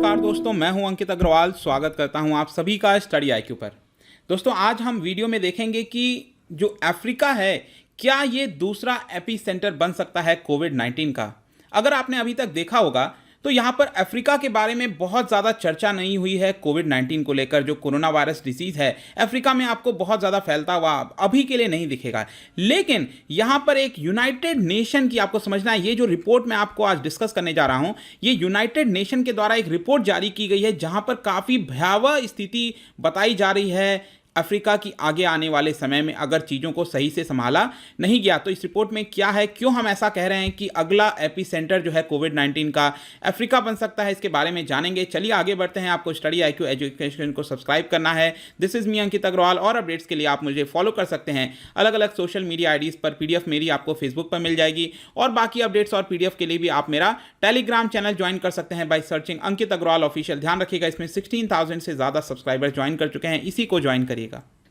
नमस्कार दोस्तों, मैं हूं अंकित अग्रवाल। स्वागत करता हूं आप सभी का स्टडी आईक्यू पर। दोस्तों, आज हम वीडियो में देखेंगे कि जो अफ्रीका है, क्या ये दूसरा एपी सेंटर बन सकता है कोविड-19 का। अगर आपने अभी तक देखा होगा तो यहाँ पर अफ्रीका के बारे में बहुत ज़्यादा चर्चा नहीं हुई है कोविड-19 को लेकर। जो कोरोना वायरस डिसीज़ है अफ्रीका में आपको बहुत ज़्यादा फैलता हुआ अभी के लिए नहीं दिखेगा, लेकिन यहाँ पर एक यूनाइटेड नेशन की आपको समझना है। ये जो रिपोर्ट मैं आपको आज डिस्कस करने जा रहा हूँ, ये यूनाइटेड नेशन के द्वारा एक रिपोर्ट जारी की गई है जहाँ पर काफ़ी भयावह स्थिति बताई जा रही है अफ्रीका की आगे आने वाले समय में, अगर चीज़ों को सही से संभाला नहीं गया। तो इस रिपोर्ट में क्या है, क्यों हम ऐसा कह रहे हैं कि अगला एपी सेंटर जो है कोविड-19 का अफ्रीका बन सकता है, इसके बारे में जानेंगे। चलिए आगे बढ़ते हैं। आपको स्टडी आईक्यू एजुकेशन को सब्सक्राइब करना है। दिस इज मी अंकित अग्रवाल, और अपडेट्स के लिए आप मुझे फॉलो कर सकते हैं अलग अलग सोशल मीडिया आईडीज पर। पीडीएफ मेरी आपको फेसबुक पर मिल जाएगी, और बाकी अपडेट्स और पीडीएफ के लिए भी आप मेरा टेलीग्राम चैनल ज्वाइन कर सकते हैं by searching Ankit Agarwal official. ध्यान रखिएगा, इसमें 16,000 से ज़्यादा सब्सक्राइबर ज्वाइन कर चुके हैं, इसी को ज्वाइन करिएगा।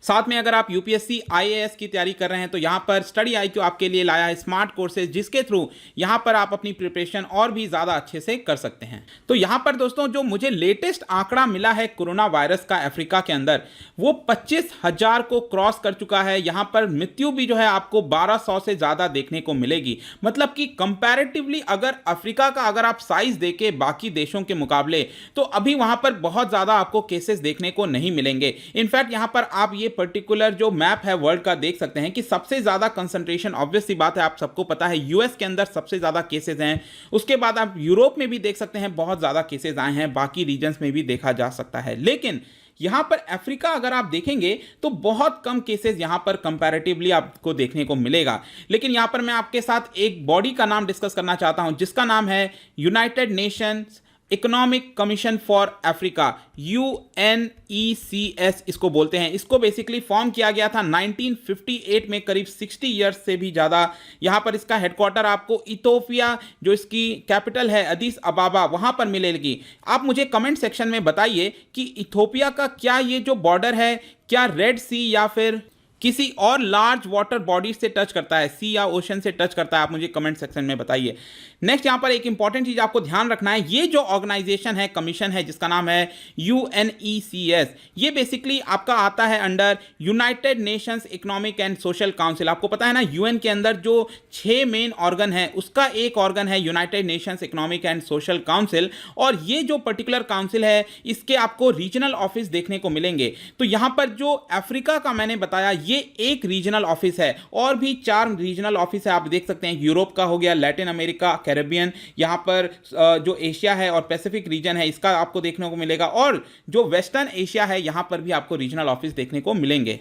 साथ में अगर आप यूपीएससी आईएएस की तैयारी कर रहे हैं तो यहाँ पर स्टडी आईक्यू आपके लिए लाया है स्मार्ट कोर्सेज, जिसके थ्रू यहाँ पर आप अपनी प्रिपरेशन और भी ज़्यादा अच्छे से कर सकते हैं। तो यहाँ पर दोस्तों, जो मुझे लेटेस्ट आंकड़ा मिला है कोरोना वायरस का अफ्रीका के अंदर, वो 25,000 को क्रॉस कर चुका है। यहाँ पर मृत्यु भी जो है आपको 1200 से ज़्यादा देखने को मिलेगी। मतलब कि कंपैरेटिवली अगर अफ्रीका का अगर आप साइज देखें बाकी देशों के मुकाबले, तो अभी वहाँ पर बहुत ज़्यादा आपको केसेस देखने को नहीं मिलेंगे। इनफैक्ट यहाँ पर आप ये पर्टिकुलर जो मैप है वर्ल्ड का देख सकते हैं कि सबसे ज्यादा कंसंट्रेशन, ऑब्वियस सी बात है, आप सबको पता है, यूएस के अंदर सबसे ज्यादा केसेस हैं। उसके बाद आप यूरोप में भी देख सकते हैं बहुत ज्यादा केसेस आए हैं, बाकी रीजन्स में भी देखा जा सकता है। लेकिन यहां पर अफ्रीका अगर आप देखेंगे तो बहुत कम केसेस यहां पर कंपैरेटिवली आपको देखने को मिलेगा। लेकिन यहां पर मैं आपके साथ एक बॉडी का नाम डिस्कस करना चाहता हूं, जिसका नाम है United Nations economic commission for Africa, UNECS इसको बोलते हैं। इसको बेसिकली फॉर्म किया गया था 1958 में, करीब 60 ईयर्स से भी ज़्यादा। यहाँ पर इसका हेडक्वार्टर आपको इथोपिया, जो इसकी कैपिटल है अदीस अबाबा, वहाँ पर मिलेगी। आप मुझे कमेंट सेक्शन में बताइए कि इथोपिया का क्या ये जो बॉर्डर है, क्या रेड सी या फिर किसी और लार्ज वाटर बॉडी से टच करता है, सी या ओशन से टच करता है। आप मुझे कमेंट सेक्शन में बताइए। नेक्स्ट यहाँ पर एक इंपॉर्टेंट चीज आपको ध्यान रखना है, ये जो ऑर्गेनाइजेशन है, कमीशन है, जिसका नाम है UNECS, ये बेसिकली आपका आता है under United Nations economic and social council. आपको पता है ना, यूएन के अंदर जो 6 मेन ऑर्गन है, उसका एक ऑर्गन है United Nations economic and social council. और ये जो पर्टिकुलर काउंसिल है, इसके आपको रीजनल ऑफिस देखने को मिलेंगे। तो यहाँ पर जो अफ्रीका का मैंने बताया, ये एक रीजनल ऑफिस है, और भी 4 रीजनल ऑफिस है। आप देख सकते हैं, यूरोप का हो गया, लैटिन अमेरिका, कैरेबियन, यहाँ पर जो एशिया है और पैसिफिक रीजन है, इसका आपको देखने को मिलेगा। और जो वेस्टर्न एशिया है, यहाँ पर भी आपको रीजनल ऑफिस देखने को मिलेंगे।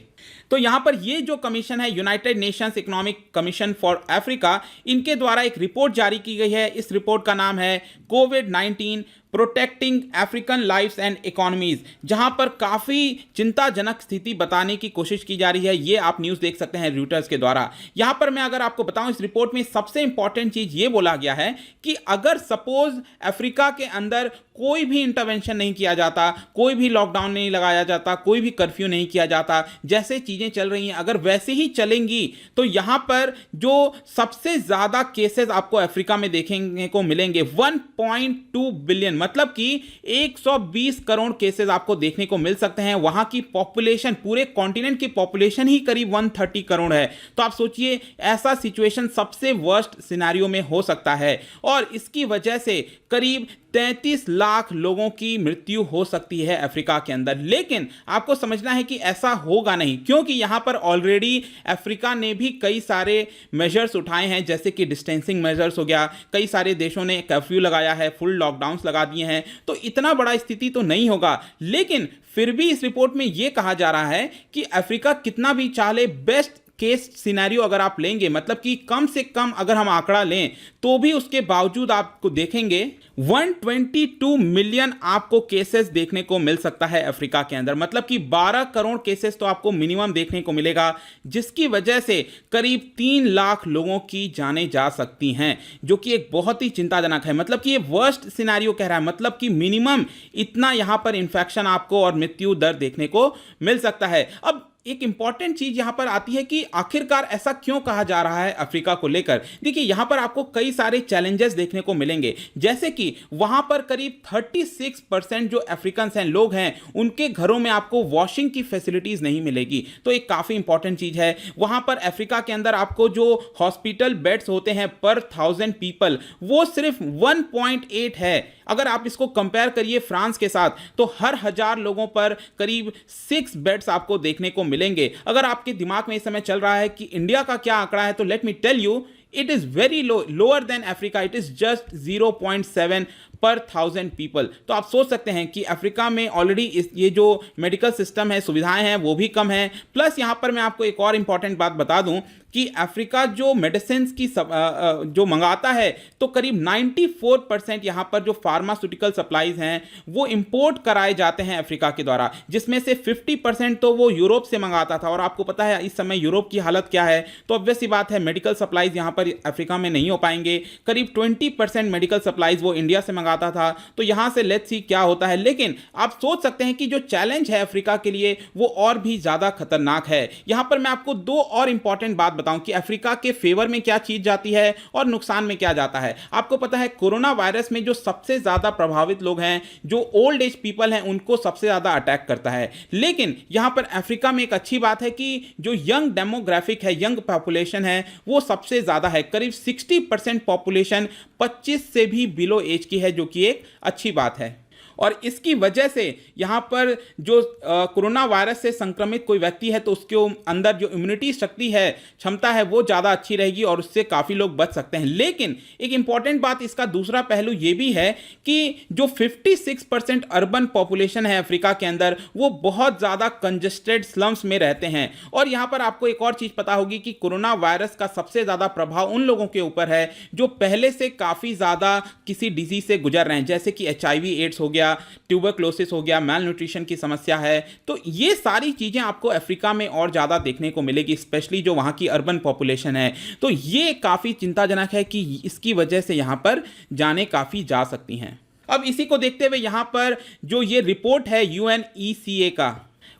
तो यहाँ पर ये जो कमीशन है, United Nations economic commission for Africa, इनके द्वारा एक रिपोर्ट जारी की गई है। इस रिपोर्ट का नाम है कोविड-19 protecting African lives and economies, जहां पर काफी चिंताजनक स्थिति बताने की कोशिश की जा रही है। ये आप न्यूज़ देख सकते हैं रॉयटर्स के द्वारा। यहां पर मैं अगर आपको बताऊं, इस रिपोर्ट में सबसे इंपॉर्टेंट चीज ये बोला गया है कि अगर सपोज अफ्रीका के अंदर कोई भी इंटरवेंशन नहीं किया जाता, कोई भी लॉकडाउन नहीं लगाया जाता, कोई भी कर्फ्यू नहीं किया जाता, जैसे चीजें चल रही हैं अगर वैसे ही चलेंगी, तो यहां पर जो सबसे ज्यादा केसेस आपको अफ्रीका में देखने को मिलेंगे 1.2 बिलियन, मतलब कि 120 करोड़ केसेस आपको देखने को मिल सकते हैं। वहां की पॉपुलेशन, पूरे कॉन्टिनेंट की पॉपुलेशन ही करीब 130 करोड़ है। तो आप सोचिए, ऐसा सिचुएशन सबसे वर्स्ट सिनेरियो में हो सकता है, और इसकी वजह से करीब 33 लाख लोगों की मृत्यु हो सकती है अफ्रीका के अंदर। लेकिन आपको समझना है कि ऐसा होगा नहीं, क्योंकि यहां पर ऑलरेडी अफ्रीका ने भी कई सारे मेजर्स उठाए हैं, जैसे कि डिस्टेंसिंग मेजर्स हो गया, कई सारे देशों ने कर्फ्यू लगाया है, फुल लॉकडाउन्स लगा दिए हैं। तो इतना बड़ा स्थिति तो नहीं होगा, लेकिन फिर भी इस रिपोर्ट में यह कहा जा रहा है कि अफ्रीका कितना भी चाहे, बेस्ट केस सिनेरियो अगर आप लेंगे, मतलब कि कम से कम अगर हम आंकड़ा लें, तो भी उसके बावजूद आपको देखेंगे 122 मिलियन आपको केसेस देखने को मिल सकता है अफ्रीका के अंदर। मतलब कि 12 करोड़ केसेस तो आपको मिनिमम देखने को मिलेगा, जिसकी वजह से करीब 3 लाख लोगों की जानें जा सकती हैं, जो कि एक बहुत ही चिंताजनक है। मतलब कि ये वर्स्ट सिनेरियो कह रहा है, मतलब कि मिनिमम इतना यहां पर इंफेक्शन आपको और मृत्यु दर देखने को मिल सकता है। अब एक इंपॉर्टेंट चीज यहां पर आती है कि आखिरकार ऐसा क्यों कहा जा रहा है अफ्रीका को लेकर। देखिए यहां पर आपको कई सारे चैलेंजेस देखने को मिलेंगे, जैसे कि वहां पर करीब 36% जो अफ्रीकन हैं लोग हैं उनके घरों में आपको वॉशिंग की फैसिलिटीज नहीं मिलेगी। तो एक काफी इंपॉर्टेंट चीज है। वहां पर अफ्रीका के अंदर आपको जो हॉस्पिटल बेड्स होते हैं पर 1000 पीपल वो सिर्फ 1.8 है। अगर आप इसको कंपेयर करिए फ्रांस के साथ तो हर 1000 लोगों पर करीब 6 बेड्स आपको देखने को मिलेंगे। अगर आपके दिमाग में इस समय चल रहा है कि इंडिया का क्या आंकड़ा है, तो let me tell you it is very low, lower than Africa. It is just 0.7 पर 1000 पीपल। तो आप सोच सकते हैं कि अफ्रीका में ऑलरेडी ये जो मेडिकल सिस्टम है, सुविधाएं हैं, वो भी कम है। प्लस यहां पर मैं आपको एक और इंपॉर्टेंट बात बता दूं कि अफ्रीका जो मेडिसिन की जो मंगाता है तो करीब 94% यहां पर जो फार्मास्यूटिकल सप्लाईज हैं वो इंपोर्ट कराए जाते हैं अफ्रीका के द्वारा, जिसमें से 50% तो वो यूरोप से मंगाता था। और आपको पता है इस समय यूरोप की हालत क्या है, तो ऑब्वियस सी बात है मेडिकल सप्लाईज यहां पर अफ्रीका में नहीं हो पाएंगे। करीब 20% मेडिकल सप्लाईज वो इंडिया से मंगाता था। तो यहां से लेट्स सी क्या होता है। लेकिन आप सोच सकते हैं कि जो चैलेंज है अफ्रीका के लिए वो और भी ज्यादा खतरनाक है। यहां पर मैं आपको दो और इंपॉर्टेंट बात बताऊं कि अफ्रीका के फेवर में क्या चीज जाती है और नुकसान में क्या जाता है। आपको पता है कोरोना वायरस में जो सबसे ज्यादा प्रभावित लोग हैं, जो ओल्ड एज पीपल हैं, उनको सबसे ज्यादा अटैक करता है। लेकिन यहां पर अफ्रीका में एक अच्छी बात है कि जो यंग डेमोग्राफिक है, यंग पॉपुलेशन है, वो सबसे ज्यादा है। करीब 60% पॉपुलेशन 25 से भी बिलो एज की है, जो कि एक अच्छी बात है। और इसकी वजह से यहाँ पर जो कोरोना वायरस से संक्रमित कोई व्यक्ति है तो उसके अंदर जो इम्यूनिटी शक्ति है, क्षमता है, वो ज़्यादा अच्छी रहेगी और उससे काफ़ी लोग बच सकते हैं। लेकिन एक इंपॉर्टेंट बात, इसका दूसरा पहलू ये भी है कि जो 56% अर्बन पॉपुलेशन है अफ्रीका के अंदर, वो बहुत ज़्यादा कंजेस्टेड स्लम्स में रहते हैं। और यहाँ पर आपको एक और चीज़ पता होगी कि कोरोना वायरस का सबसे ज़्यादा प्रभाव उन लोगों के ऊपर है जो पहले से काफ़ी ज़्यादा किसी डिजीज से गुजर रहे हैं, जैसे कि HIV एड्स हो गया, ट्यूबरक्लोसिस हो गया, मैल न्यूट्रिशन की समस्या है। तो ये सारी चीजें आपको अफ्रीका में और ज्यादा देखने को मिलेगी, स्पेशली जो वहां की अर्बन पॉपुलेशन है। तो ये काफी चिंताजनक है कि इसकी वजह से यहां पर जाने काफी जा सकती हैं। अब इसी को देखते हुए यहां पर जो ये रिपोर्ट है UNECA का,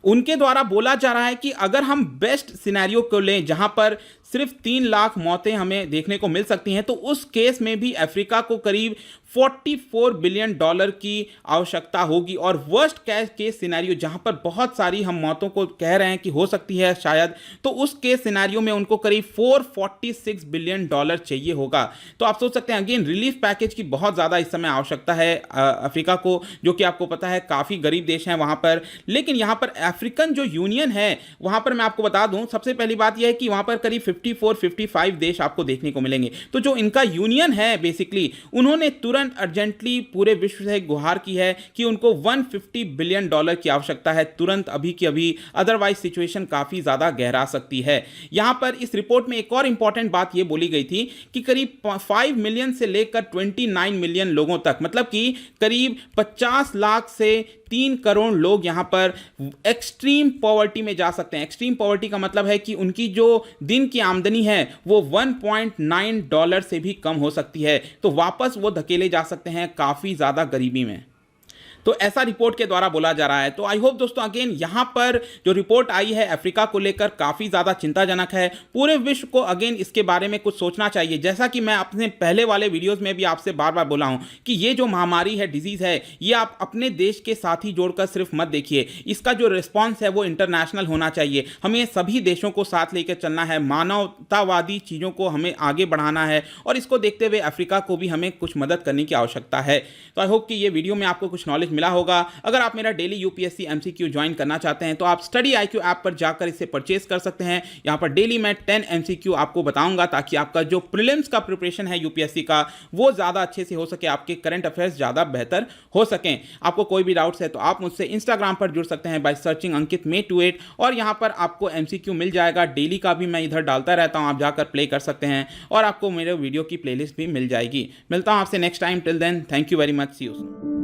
उनके द्वारा बोला जा रहा है कि अगर हम बेस्ट सिनेरियो को लें जहां पर सिर्फ 3 लाख मौतें हमें देखने को मिल सकती हैं, तो उस केस में भी अफ्रीका को करीब $44 बिलियन की आवश्यकता होगी। और वर्स्ट केस सिनेरियो जहां पर बहुत सारी हम मौतों को कह रहे हैं कि हो सकती है शायद, तो उस केस सिनेरियो में उनको करीब $446 बिलियन चाहिए होगा। तो आप सोच सकते हैं अगेन रिलीफ पैकेज की बहुत ज़्यादा इस समय आवश्यकता है अफ्रीका को, जो कि आपको पता है काफ़ी गरीब देश हैं वहाँ पर। लेकिन यहाँ पर अफ्रीकन जो यूनियन है वहाँ पर मैं आपको बता दूँ, सबसे पहली बात यह है कि वहाँ पर करीब 54-55 देश आपको देखने को मिलेंगे। तो जो इनका यूनियन है बेसिकली, उन्होंने तुरंत अर्जेंटली पूरे विश्व से गुहार की है कि उनको $150 बिलियन की आवश्यकता है तुरंत, अभी की अभी, अदरवाइज सिचुएशन काफी ज्यादा गहरा सकती है। यहां पर इस रिपोर्ट में एक और इंपॉर्टेंट बात यह बोली गई थी कि करीब 5 मिलियन से लेकर 29 मिलियन लोगों तक, मतलब कि करीब 50 लाख से 3 करोड़ लोग यहां पर एक्सट्रीम पॉवर्टी में जा सकते हैं। एक्सट्रीम पॉवर्टी का मतलब है कि उनकी जो दिन की आमदनी है वो $1.9 से भी कम हो सकती है। तो वापस वो धकेले जा सकते हैं काफ़ी ज़्यादा गरीबी में। तो ऐसा रिपोर्ट के द्वारा बोला जा रहा है। तो आई होप दोस्तों अगेन यहाँ पर जो रिपोर्ट आई है अफ्रीका को लेकर काफ़ी ज़्यादा चिंताजनक है। पूरे विश्व को अगेन इसके बारे में कुछ सोचना चाहिए। जैसा कि मैं अपने पहले वाले वीडियोस में भी आपसे बार बार बोला हूँ कि ये जो महामारी है, डिजीज़ है, ये आप अपने देश के साथ ही जोड़कर सिर्फ मत देखिए। इसका जो रिस्पॉन्स है वो इंटरनेशनल होना चाहिए। हमें सभी देशों को साथ लेकर चलना है, मानवतावादी चीज़ों को हमें आगे बढ़ाना है और इसको देखते हुए अफ्रीका को भी हमें कुछ मदद करने की आवश्यकता है। तो आई होप कि ये वीडियो में आपको कुछ नॉलेज मिला होगा। अगर आप मेरा डेली यूपीएससी एमसीक्यू ज्वाइन करना चाहते हैं तो आप स्टडी IQ ऐप पर जाकर इसे परचेस कर सकते हैं। यहां पर डेली मैं 10 MCQ आपको बताऊंगा ताकि आपका जो प्रीलिम्स का प्रिपरेशन है यूपीएससी का वो ज़्यादा अच्छे से हो सके, आपके करंट अफेयर्स ज़्यादा बेहतर हो सकें। आपको कोई भी डाउट्स है तो आप मुझसे इंस्टाग्राम पर जुड़ सकते हैं बाय सर्चिंग अंकित मे 28 और यहां पर आपको MCQ मिल जाएगा। डेली का भी मैं इधर डालता रहता हूं, आप जाकर प्ले कर सकते हैं और आपको मेरे वीडियो की प्लेलिस्ट भी मिल जाएगी। मिलता हूं आपसे next time. Till then, thank you very much, see you soon.